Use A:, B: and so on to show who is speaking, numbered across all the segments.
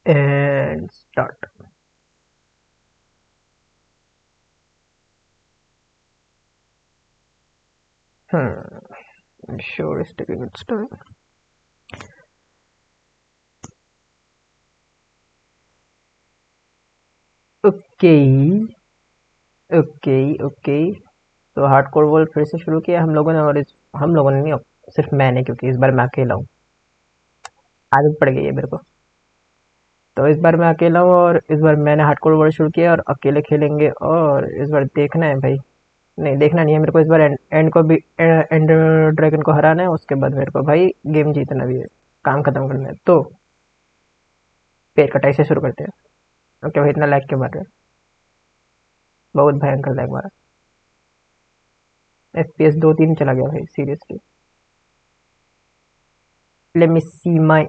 A: and start. I'm sure it's taking its time. Okay, okay. तो hardcore world फिर से शुरू किया हम लोगों ने, और हम लोगों ने नहीं, सिर्फ मैंने, क्योंकि इस बार मैं अकेला हूँ। आदत पड़ गई है मेरे को। तो इस बार मैं अकेला हूँ और इस बार मैंने हार्डकोर वर्ल्ड शुरू किया और अकेले खेलेंगे, और इस बार देखना है भाई। नहीं, देखना नहीं है मेरे को, इस बार एंड को भी, एंड ड्रैगन को हराना है। उसके बाद मेरे को भाई गेम जीतना भी है, काम खत्म करना है। तो पेड़ कटाई से शुरू करते हैं। ओके भाई, इतना लैग क्यों मार रहे हैं? बहुत भयंकर लैग मारा। FPS 2-3 चला गया भाई, seriously. Let me see my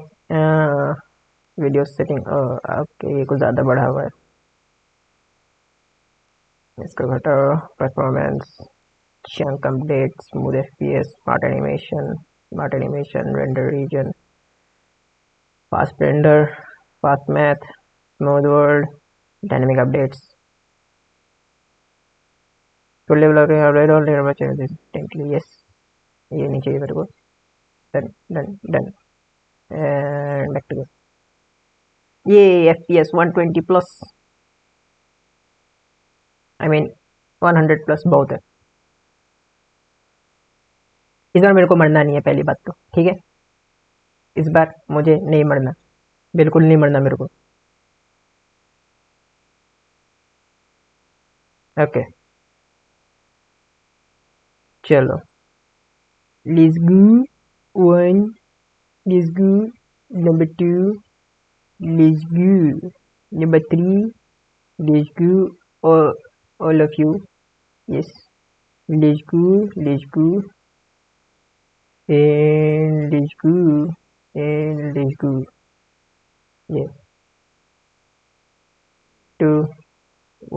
A: video setting. Okay, ये कुछ ज़्यादा बढ़ा हुआ है, इसको घटाओ। Performance, chunk update, smooth FPS, smart animation, render region, fast render, fast math, smooth world, dynamic updates. तो लेवल रेड और लेवल चाहिए डिस्टिंक्टली, यस। ये नहीं चाहिए मेरे को। Done done done and back to. ये FPS 120 plus, I mean 100 plus बहुत है। इस बार मेरे को मरना नहीं है, पहली बात तो ठीक है। इस बार मुझे नहीं मरना, बिल्कुल नहीं मरना मेरे को। ओके चलो, let's go. One, let's go. Number two, let's go. Number three, let's go. All of you. Yes. Let's go. Let's go. And let's go. And let's go. Yeah. 2,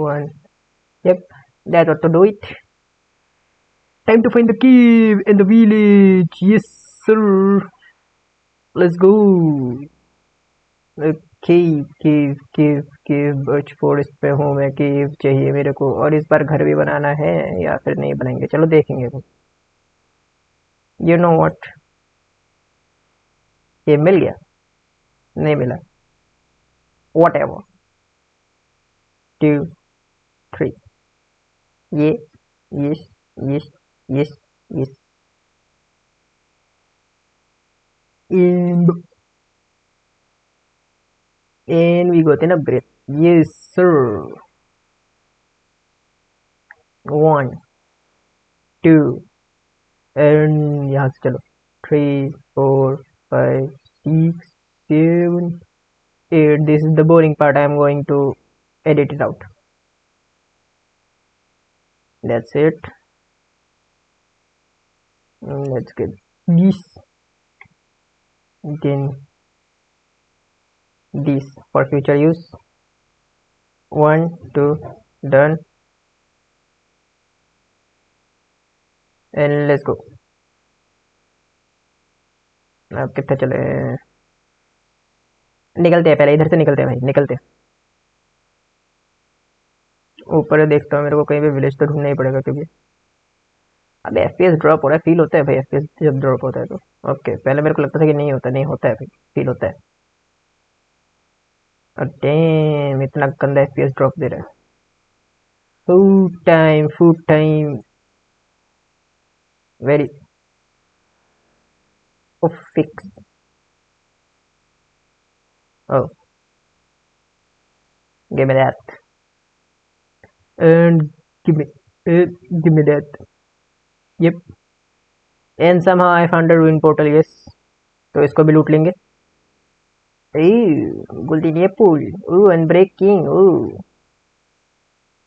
A: 1. Yep. That's what to do it. Time to find the cave and the village. Yes, sir. Let's go. Cave cave cave cave birch forest पे हूँ मैं। केव चाहिए मेरे को, और इस बार घर भी बनाना है या फिर नहीं बनाएंगे, चलो देखेंगे। यू नो व्हाट, ये मिल गया, नहीं मिला, वॉट एवर। 2, 3, ये, yes, yes, yes, yes. and we got an upgrade. Yes sir. 1, 2 and यहाँ से चलो 3, 4, 5, 6, 7, 8. This is the boring part. I am going to edit it out. That's it. Let's get this, then this for future use. 1, 2, done, and let's go. अब कितने चले, निकलते हैं, पहले इधर से निकलते हैं भाई, निकलते हैं। ऊपर देखता हूँ, मेरे को कहीं भी विलेज तो ढूंढना ही पड़ेगा, क्योंकि अब FPS ड्रॉप हो रहा है। फील होता है भाई FPS जब ड्रॉप होता है तो। ओके, पहले मेरे को लगता था कि नहीं होता, नहीं होता है भाई, फील होता है। और डैम, इतना गंदा FPS ड्रॉप दे रहा है। Food time very fix. Oh, give me that. And give me that. Yep. And somehow I found a ruin portal. Yes. तो इसको भी लूट लेंगे। Golden apple. Unbreaking.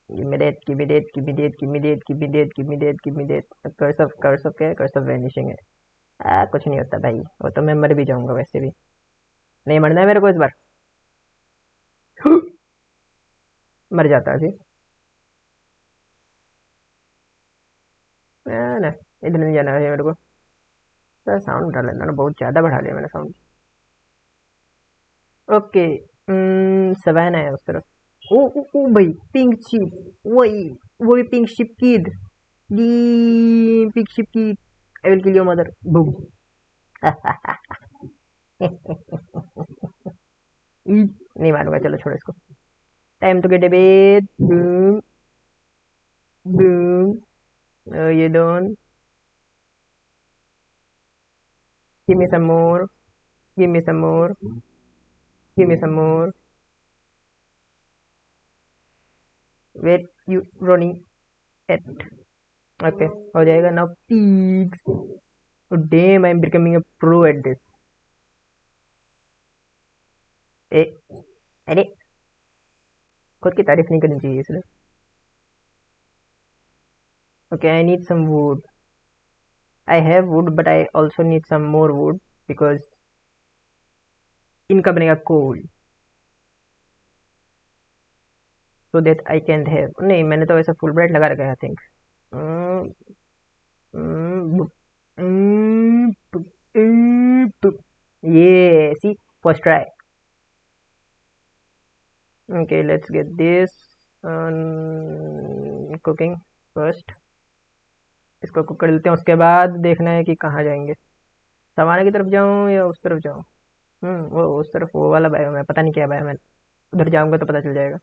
A: Give me that. Give me that. Give me that. Give me that. Give me that. Give me that. Give me that. Curse of क्या है? Curse of vanishing है। कुछ नहीं होता भाई, वो तो मैं मर भी जाऊंगा वैसे भी। नहीं मरना है मेरे को इस बार। मर जाता जी। ना, इधर नहीं जाना है मेरे को। तो साउंड बढ़ा लेना ना, बहुत ज़्यादा बढ़ा लिया मैंने साउंड। ओके, सवाना है उस तरफ। ओ भाई, पिंक शिप, वही pink ship kid, the pink ship kid, I will kill your mother, boom. नहीं मारूंगा, चलो छोड़ो इसको। Time to get a bed, boom boom. ये done, give me some more, give me some more, give me some more. Wait you running at. Okay, हो जाएगा now. पीक्स, damn, I am becoming a pro at this. ए, अरे, खुद की तारीफ नहीं करनी चाहिए इसलिए। Okay, I need some wood. I have wood, but I also need some more wood because इनका बनेगा coal, so that I can have। नहीं, मैंने तो ऐसा फुल ब्राइट लगा रखा है, I think। ये see, first try। Okay, let's get this cooking first। इसको कुक कर लेते हैं, उसके बाद देखना है कि कहाँ जाएंगे। सवाना की तरफ जाऊं या उस तरफ जाऊं? वो उस तरफ, वो वाला बायोम है, पता नहीं क्या बायोम है। उधर जाऊंगा तो पता चल जाएगा।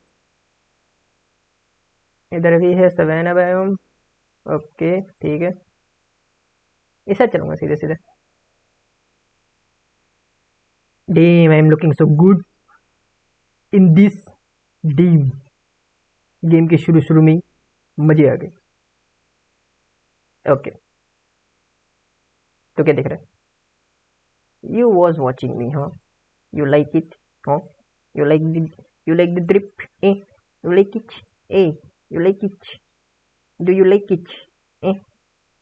A: इधर भी है सवेना बायोम। ओके, ठीक है, इस साइड चलूंगा सीधे सीधे। Damn, I am looking so good in this deem. Game के शुरू शुरू में ही मजे आ गए। ओके, तो क्या दिख रहा है? यू वॉज वॉचिंग मी, हाँ? यू लाइक इट, हाँ? You like the, you like the drip, eh? You like it, eh? You like it, do you like it, eh?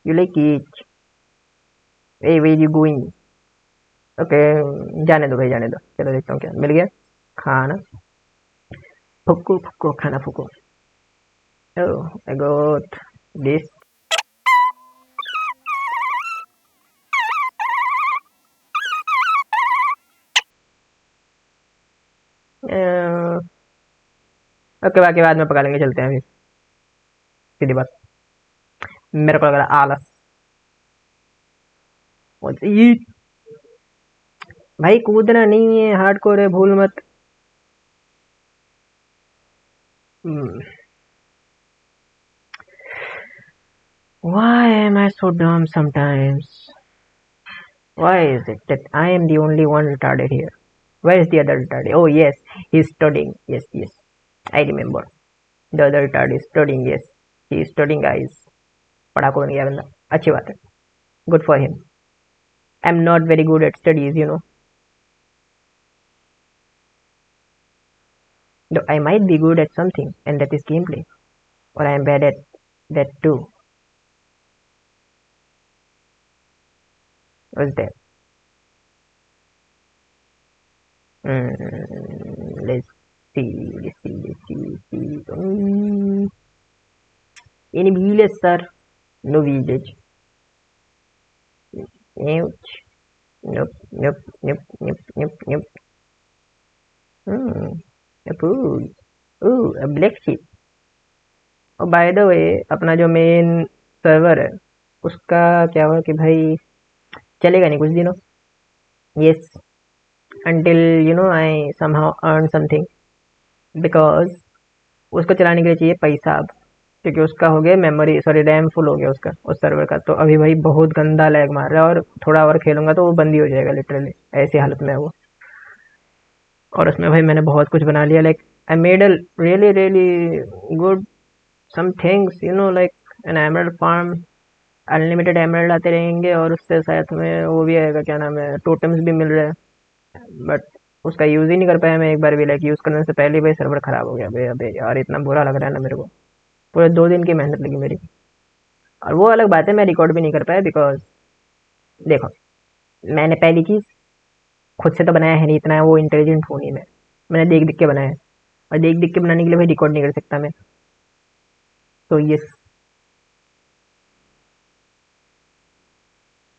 A: You like it, eh? Where you going? Okay, जाने दो भाई, जाने दो। चलो देखता हूँ क्या मिल गया। खाना फूको, फूको खाना फूको। Oh, I got this। Okay, बाकी बाद में पका लेंगे, चलते हैं अभी, सीधी बात। मेरे को लग रहा आलस। ये भाई कूदना नहीं है, हार्डकोर है, भूल मत। Why am I so dumb sometimes? Why is it that I am the only one retarded here? Where is the other retarded? Oh yes, he's studying. Yes, yes, I remember। The other retard is studying। Yes, he is studying guys। पढ़ाकू बन गया बंदा, अच्छी बात है, good for him। I'm not very good at studies, you know। Though I might be good at something, and that is gameplay, or I am bad at that too। What's that? Let's see, let's see, let's see, let's see। Any village, sir? No village। Ouch। Nope, nope, nope, nope, nope, nope। A pool। Ooh, a black sheep। और by the way, अपना जो main server है उसका क्या हुआ कि भाई चलेगा नहीं कुछ दिनों। Yes, until you know I somehow earn something, because उसको चलाने के लिए चाहिए पैसा अब, क्योंकि उसका हो गया मेमोरी, सॉरी रैम फुल हो गया उसका, उस सर्वर का। तो अभी भाई बहुत गंदा लैग मार रहा है, और थोड़ा और खेलूंगा तो वो बंद ही हो जाएगा लिटरली, ऐसी हालत में है वो। और उसमें भाई मैंने बहुत कुछ बना लिया, like I made a really really good some things, you know, like an emerald farm. Unlimited emerald आते रहेंगे, और उससे साथ में वो भी आएगा, क्या नाम है, टोटम्स भी मिल रहे हैं। बट उसका यूज ही नहीं कर पाया मैं एक बार भी, लाइक यूज करने से पहले भाई सर्वर खराब हो गया भाई। अबे यार, इतना बुरा लग रहा है ना मेरे को, पूरे 2 दिन की मेहनत लगी मेरी। और वो अलग बात है, मैं रिकॉर्ड भी नहीं कर पाया, बिकॉज देखो, मैंने पहली चीज खुद से तो बनाया है नहीं, इतना वो इंटेलिजेंट हूँ नहीं मैं। मैंने देख देख के बनाया है, और देख देख के बनाने के लिए भाई रिकॉर्ड नहीं कर सकता मैं। तो ये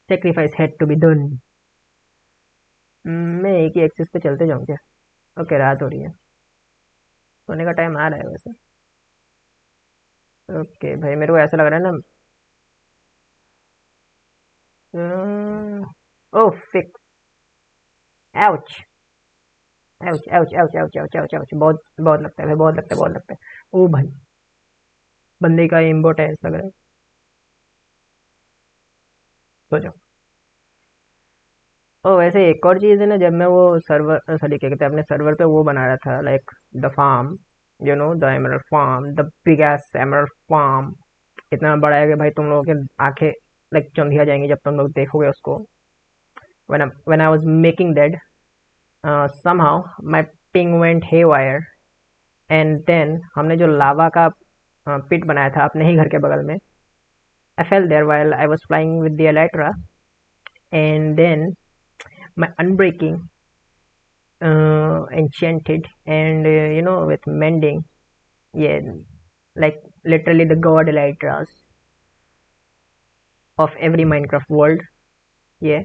A: sacrifice had to be done. मैं एक ही एक्सिस पे चलते जाऊँ क्या? ओके, रात हो रही है, सोने का टाइम आ रहा है वैसे। ओके भाई, मेरे को ऐसा लग रहा है ना। ओह फिक, ouch, ouch ouch ouch ouch ouch ouch ouch, बहुत बहुत लगता है भाई, बहुत लगता है, बहुत लगता है। ओ भाई, बंदे का इम्पोर्ट है ऐसा लग रहा है। सोचो। ओ वैसे एक और चीज़ है ना, जब मैं वो सर्वर, सॉरी क्या कहते हैं, अपने सर्वर पे वो बना रहा था, like the farm, you know the emerald farm, the big S emerald farm. इतना बड़ा है कि भाई तुम लोगों की आंखें लाइक चौंधिया जाएंगी जब तुम लोग देखोगे उसको। when I was making that, somehow my ping went haywire, and then हमने जो लावा का पिट बनाया था अपने ही घर के बगल में, I fell there while I was flying with the elytra, and then my unbreaking, enchanted, and with mending, yeah, like literally the god elytras of every Minecraft world, yeah,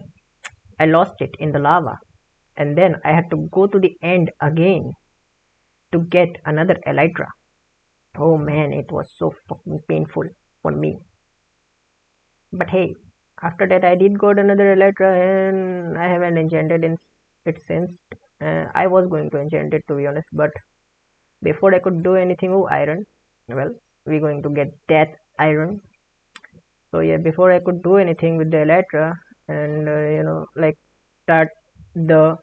A: I lost it in the lava, and then I had to go to the end again to get another elytra. Oh man, it was so fucking painful for me. But hey, after that I did got another elytra, and I haven't enchanted in it since. I was going to enchant it to be honest, but before I could do anything, oh iron. Well, we're going to get that iron. So yeah, before I could do anything with the elytra, and like start the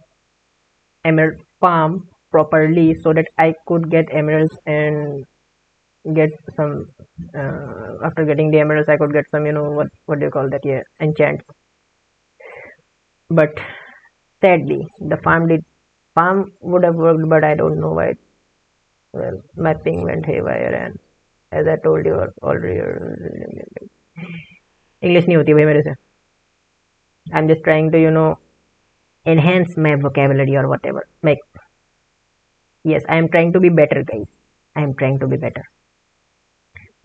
A: emerald farm properly, so that I could get emeralds and get some. After getting the emeralds, I could get some. What do you call that? Yeah, enchants. But sadly, the farm would have worked, but I don't know why. Well, my ping went haywire, and as I told you already, English नहीं होती भाई मेरे से. I'm just trying to enhance my vocabulary or whatever. Like, yes, I am trying to be better, guys. I am trying to be better,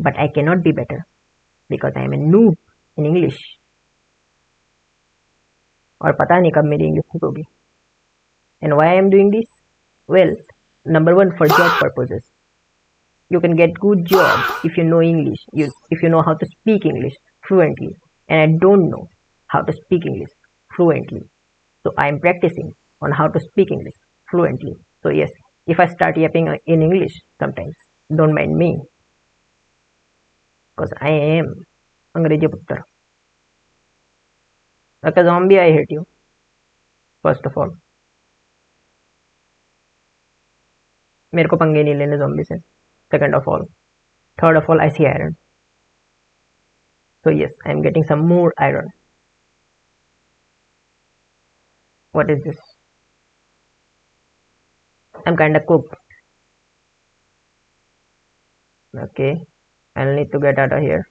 A: but I cannot be better because I am a noob in English. और पता नहीं कब मेरी English ठीक होगी. And why I am doing this? Well, number one, for job purposes. You can get good jobs if you know English. If you know how to speak English fluently. And I don't know how to speak English fluently. So I am practicing on how to speak English fluently. So yes, if I start yapping in English sometimes, don't mind me. Because I am Angrezi Puttar. Like a zombie, I hate you. First of all. मेरे को पंगे नहीं लेने zombie से. Second of all. Third of all, I see iron. So yes, I am getting some more iron. What is this? I'm kinda cooked. Okay, I'll need to get out of here.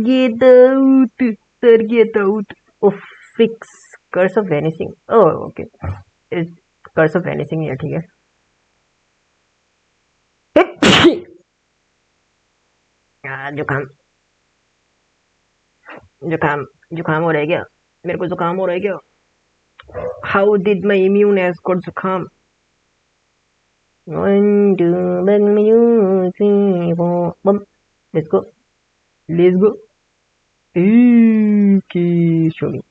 A: Get out, sir, get out. Oh, fix curse of vanishing. Oh, okay. It's curse of vanishing here, ठीक है. जुकाम जुकाम जुकाम हो रहा है क्या? मेरे को जुकाम हो रहा है क्या? How did my immune has got जुकाम? 1, 2, 3, 4, boom. Let's go. Let's go. Okay, show me.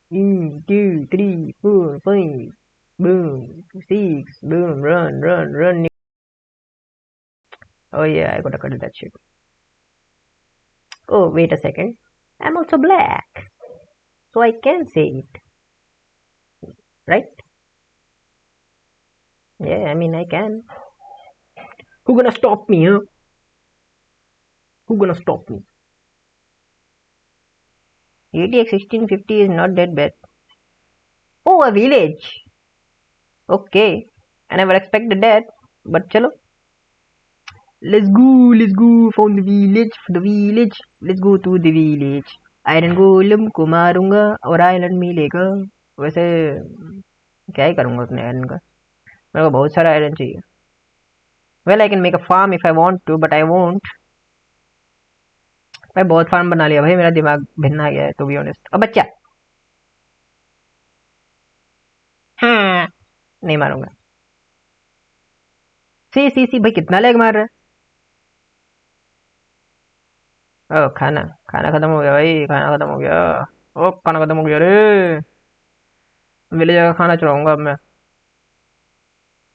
A: 1, 2, 3, 4, 5. Boom. 6. Boom. Run, run, run. Oh yeah, I gotta cut that shit. Oh, wait a second. I'm also black. So I can say it. Right? Yeah, I mean I can. Who gonna stop me, huh? Who gonna stop me? ATX 1650 is not that bad. Oh, a village. Okay. I never expected that. But chalo. Let's go, let's go. Found the village, the village. Let's go to the village. Iron गोलम को मारूंगा और iron मिलेगा. वैसे क्या ही करूंगा अपने iron का. मेरे को बहुत सारा आयरन चाहिए. Well, I can make a farm if I want to, but I won't. भाई बहुत फार्म बना लिया भाई, मेरा दिमाग भिन्न आ गया है, to be honest. अब बच्चा. हाँ नहीं मारूंगा। सी सी सी भाई कितना लेग मार रहा है। ओ खाना, खाना खत्म हो गया भाई, खाना खत्म हो गया। ओ खाना खत्म हो गया रे। विलेज का खाना चढ़ाऊंगा अब मैं।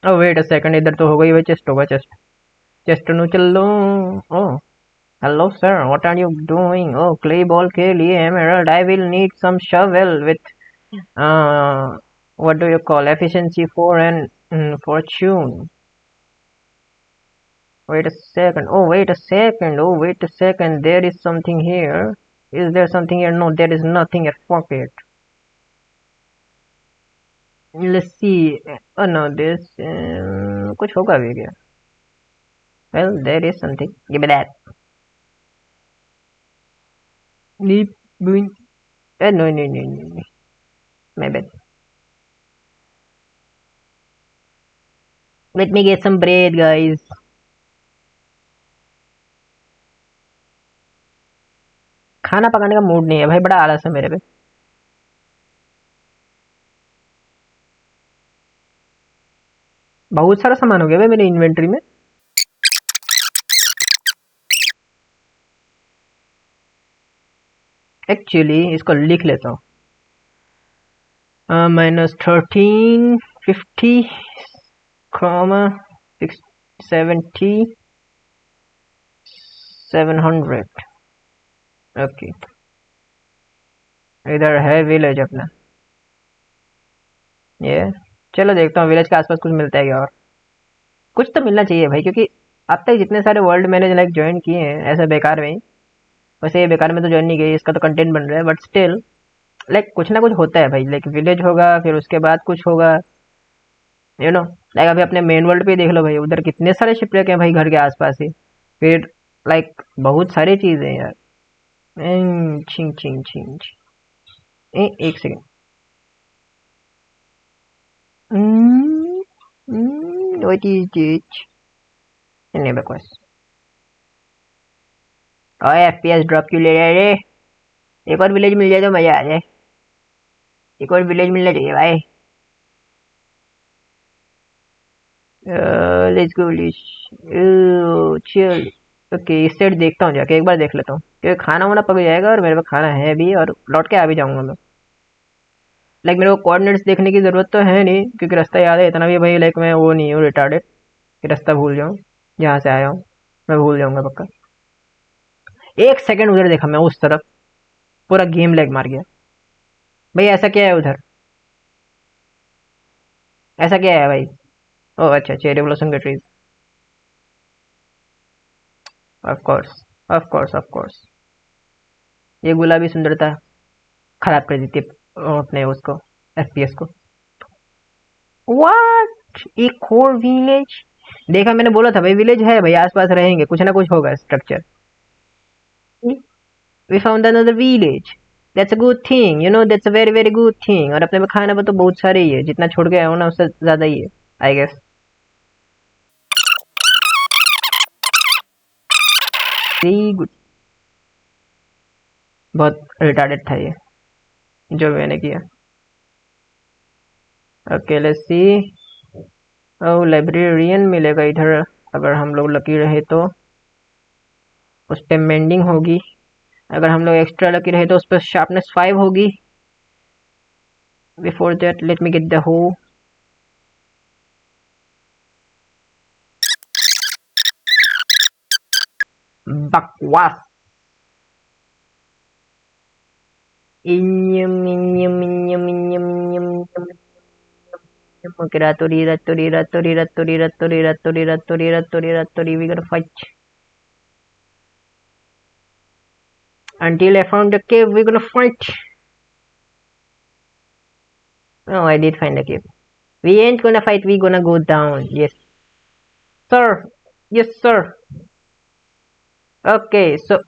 A: ओ वेट अ सेकंड, इधर तो हो गई भाई, चेस्ट होगा चेस्ट। चेस्ट नु चल लो। Oh hello sir, what are you doing? Oh clay ball के लिए Emerald, I will need some shovel with what do you call efficiency 4 and fortune. Wait a second. Oh, wait a second. Oh, wait a second. There is something here. Is there something here? No, there is nothing at pocket. Let's see. Oh no, this कुछ होगा भी क्या? Well, there is something. Give me that. Leap, boing. No, no, no, no, no. My bad. Let me get some bread, guys. खाना पकाने का mood नहीं है भाई, बड़ा आलस है मेरे पे। बहुत सारा सामान हो गया भाई मेरी इन्वेंटरी में। एक्चुअली इसको लिख लेता हूँ। -1350, 670, 700। ओके, इधर है विलेज अपना। ये चलो देखता हूँ विलेज के आसपास कुछ मिलता है क्या, और कुछ तो मिलना चाहिए भाई, क्योंकि अब तक जितने सारे वर्ल्ड मैंने लाइक ज्वाइन किए हैं ऐसे बेकार में ही। वैसे ये बेकार में तो ज्वाइन नहीं किए, इसका तो कंटेंट बन रहा है, बट स्टिल लाइक कुछ ना कुछ होता है भाई। लाइक विलेज होगा, फिर उसके बाद कुछ होगा, यू नो। लाइक अभी अपने मेन वर्ल्ड पे देख लो भाई, उधर कितने सारे शिपरेक हैं भाई घर के आसपास ही। फिर लाइक बहुत सारी चीजें हैं यार। छिंग छिंग छिंग। एक सेकेंड। What is this? नहीं बकवास। और एफपीएस ड्रॉप क्यों ले रहा है रे? एक और विलेज मिल जाए तो मजा आ जाए। एक और विलेज मिलना चाहिए भाई। Let's go village. चल ओके, इस साइड देखता हूँ जाके, एक बार देख लेता हूँ, क्योंकि खाना वाना पक जाएगा और मेरे पास खाना है भी, और लौट के आ भी जाऊंगा मैं। लाइक मेरे को कोऑर्डिनेट्स देखने की जरूरत तो है नहीं, क्योंकि रास्ता याद है इतना भी भाई। लाइक मैं वो नहीं हूँ रिटार्डेड कि रास्ता भूल जाऊँ। जहाँ से आया हूँ मैं भूल जाऊंगा पक्का। एक सेकंड उधर देखा मैं उस तरफ, पूरा गेम लैग मार गया भाई। ऐसा क्या है उधर? ऐसा क्या है भाई? ओह अच्छा, चेरी ब्लॉसम के trees. Of course, of course, of course. ये गुलाबी सुंदरता खराब कर देती है अपने उसको, एफपीएस को। व्हाट, एक और विलेज? देखा, मैंने बोला था भाई विलेज है भाई, आसपास रहेंगे, कुछ ना कुछ होगा structure. We found another village. That's a good thing, you know, that's a very very good thing. और अपने में खाना तो बहुत सारे ही है, जितना छोड़ के आया हूँ ना उससे ज्यादा ही है आई गेस। See good. बहुत रिटार्डेड था ये जो मैंने किया। Okay let's see. Oh librarian मिलेगा इधर, अगर हम लोग लकी रहे तो। उस पर मेंडिंग होगी, अगर हम लोग एक्स्ट्रा लकी रहे तो उस पर शार्पनेस 5 होगी। Before that let me get the हो। बकवास। इन्यम इन्यम इन्यम इन्यम इन्यम इन्यम। रातोरी रातोरी रातोरी रातोरी रातोरी रातोरी रातोरी रातोरी रातोरी we gonna fight until I found the cave. We're gonna fight. Oh, I did find the cave. We ain't gonna fight, we gonna go down. Yes sir, yes sir. Okay, so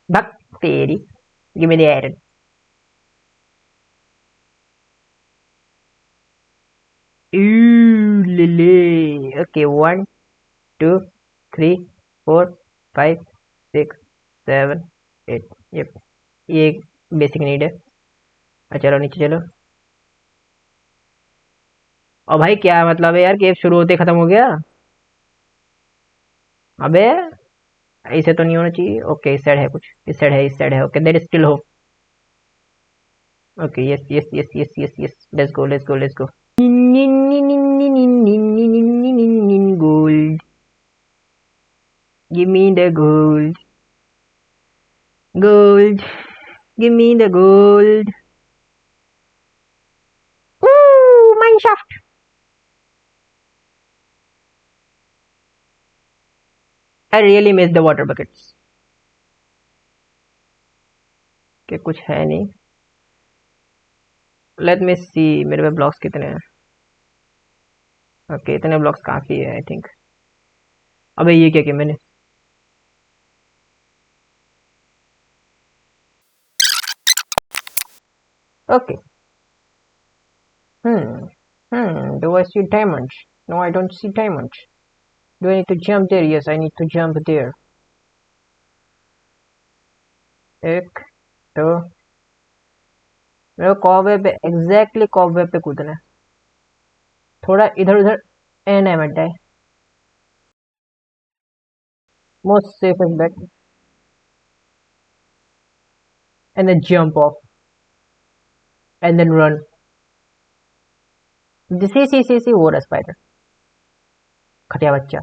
A: bak तेरी, give me the iron. Ooh, lily. Okay, 1 2 3 4 5 6 7 8। yep, ये basic need है। चलो नीचे चलो। और भाई क्या मतलब है यार, केव शुरू होते खत्म हो गया? अबे ऐसे तो नहीं होना चाहिए। ओके इस साइड है कुछ, इस साइड है, इस साइड है। Okay there is still hope. Okay yes yes yes yes yes yes, let's go let's go let's go. Gold, give me the gold, gold, give me the gold. Ooh, mine shaft. I really miss the water buckets. कि कुछ है नहीं। Let me सी मेरे पे blocks कितने हैं। Okay इतने blocks काफी है आई थिंक। अबे ये क्या किया मैंने? Okay do I see diamonds? No I don't see diamonds. Do I need to jump there? Yes I need to jump there. एक तो मेरे को कॉबवे पे, एग्जैक्टली कॉबवे पे कूदना है। थोड़ा इधर उधर एन है मत जाए। Most safest bet and then jump off and then run. See वो रहा स्पाइडर, खटिया बच्चा।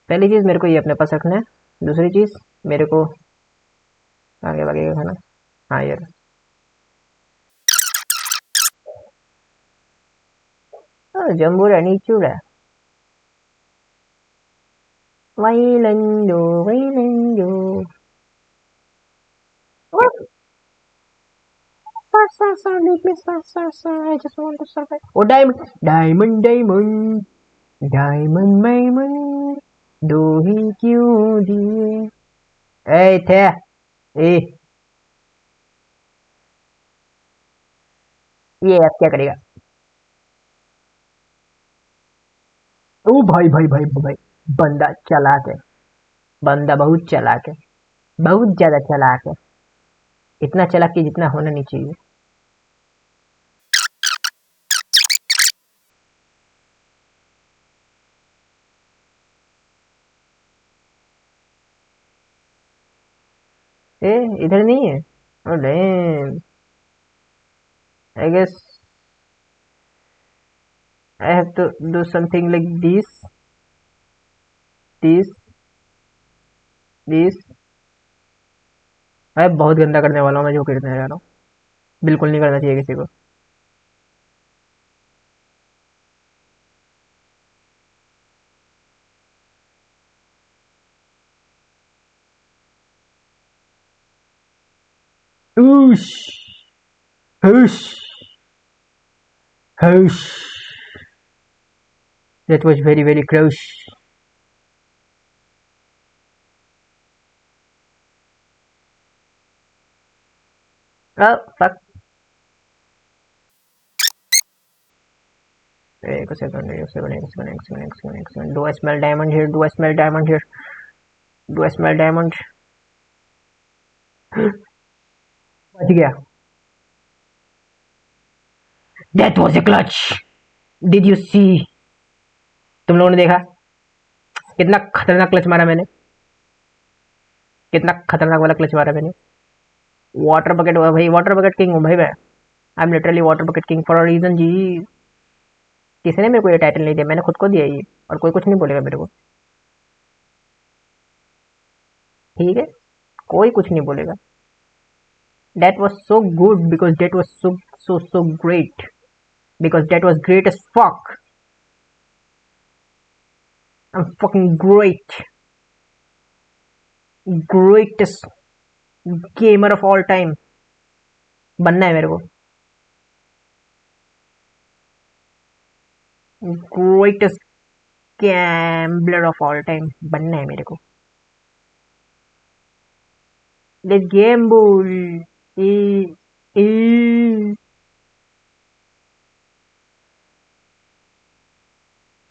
A: पहली चीज मेरे को ये अपने पास रखना है। दूसरी चीज मेरे को आगे भागेगा खाना। हाँ यार जम्बूरा नीचूड़ा वैलंडो वैलंडो। I just want to survive. Oh diamond diamond diamond diamond diamond दो ही क्यों दिए। ए थे ए, ये अब क्या करेगा? ओ भाई भाई भाई भाई, बंदा चालाक है। बंदा बहुत चालाक है, बहुत ज्यादा चालाक है। इतना चालाक कि जितना होना नहीं चाहिए। ए इधर नहीं है। Oh damn. I guess I have to do something like this, this। मैं बहुत गंदा करने वाला हूँ मैं जो करने जा रहा हूँ। बिल्कुल नहीं करना चाहिए किसी को। हुश हुश हुश। That was very very close. Oh fuck. एक सेकंड एक सेकंड एक सेकंड एक सेकंड एक सेकंड एक second. Do I smell diamond here? Do I smell diamond here? Do I smell diamond? बच गया। That was a clutch. Did you see? तुम लोगों ने देखा कितना खतरनाक क्लच मारा मैंने? कितना खतरनाक वाला क्लच मारा मैंने। वाटर बकेट भाई, वाटर बकेट किंग हूँ भाई मैं। I am literally water bucket king for a reason जी। किसी ने मेरे को ये टाइटल नहीं दिया, मैंने खुद को दिया ये। और कोई कुछ नहीं बोलेगा मेरे को, ठीक है? कोई कुछ नहीं बोलेगा। That was so good because that was so so so great, because that was great as fuck. I am fucking great, greatest gamer of all time बनना है मेरे को। Greatest gambler of all time बनना है मेरे को। Let's gamble. E E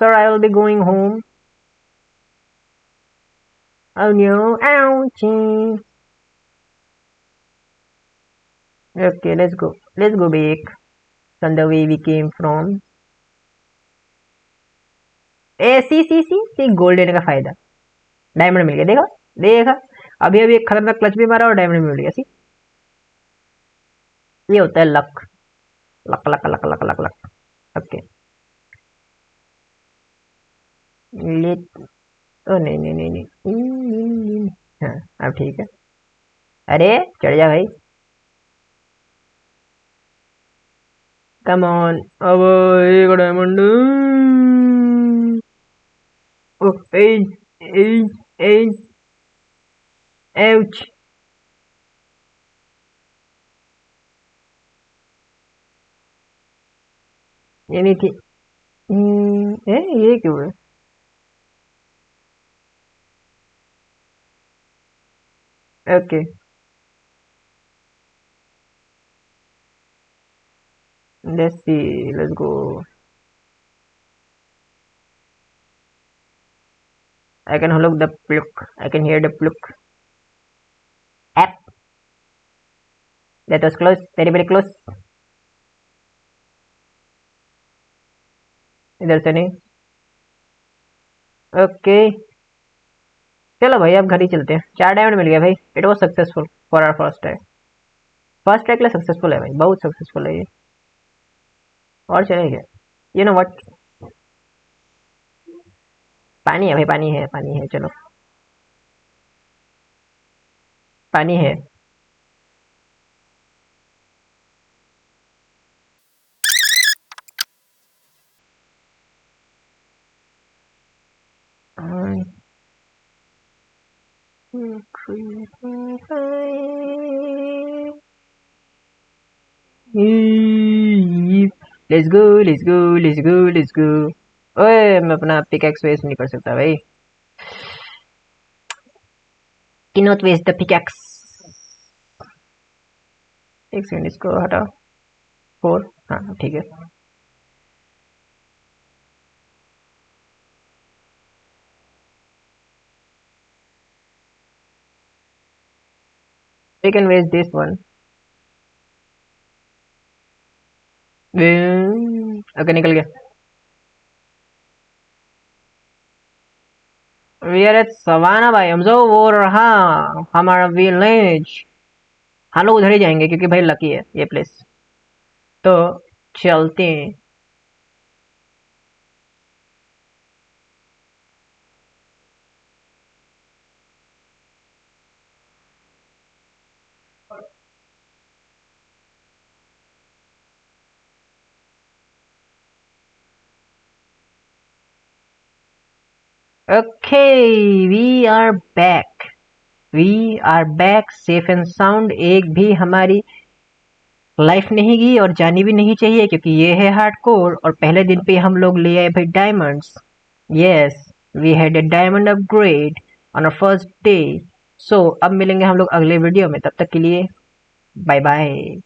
A: Sir, I will be going home. Oh no, ouchie. Okay, let's go. Let's go back from the way we came from. Eh see gold लेने का फायदा। Diamond मिल गया, देखा देखा। अभी अभी एक खतरनाक क्लच भी मारा और डायमंड मिल गया। सी ये होता है luck. Luck luck luck luck luck luck. Okay ले। ओ नहीं नहीं नहीं नहीं। हाँ अब ठीक है। अरे चढ़ जा भाई। Come on. अब एक डायमंड। ओह एज एज एज एच। ये नहीं थी। ये क्यों है? Okay let's C. Let's go. I can look the pluck. I can hear the pluck. App. That was close. Very very close. इधर से नहीं। ओके चलो भाई अब घर ही चलते हैं। 4 डायमंड मिल गया भाई। It was successful for our first try. First try के लिए सक्सेसफुल है भाई, बहुत सक्सेसफुल है ये। और चलेगा। You know what. पानी है भाई, पानी है पानी है। चलो पानी है। Let's go let's go let's go let's go. ओए मैं अपना पिकैक्स वेस्ट नहीं कर सकता भाई। Can not waste the pickaxe. एक सेकंड इसको हटा। 4। हाँ ठीक है। We can waste this one. Okay निकल गया। वी आर एट सवाना भाई। हम जो वो रहा हमारा विलेज। हम लोग उधर ही जाएंगे क्योंकि भाई लकी है ये प्लेस। तो चलते हैं। Okay we are back. We are back safe and sound. एक भी हमारी लाइफ नहीं गई और जानी भी नहीं चाहिए क्योंकि ये है हार्डकोर। और पहले दिन पे हम लोग ले आए भाई diamonds. Yes we had a diamond upgrade on a first day. So अब मिलेंगे हम लोग अगले वीडियो में। तब तक के लिए बाय बाय।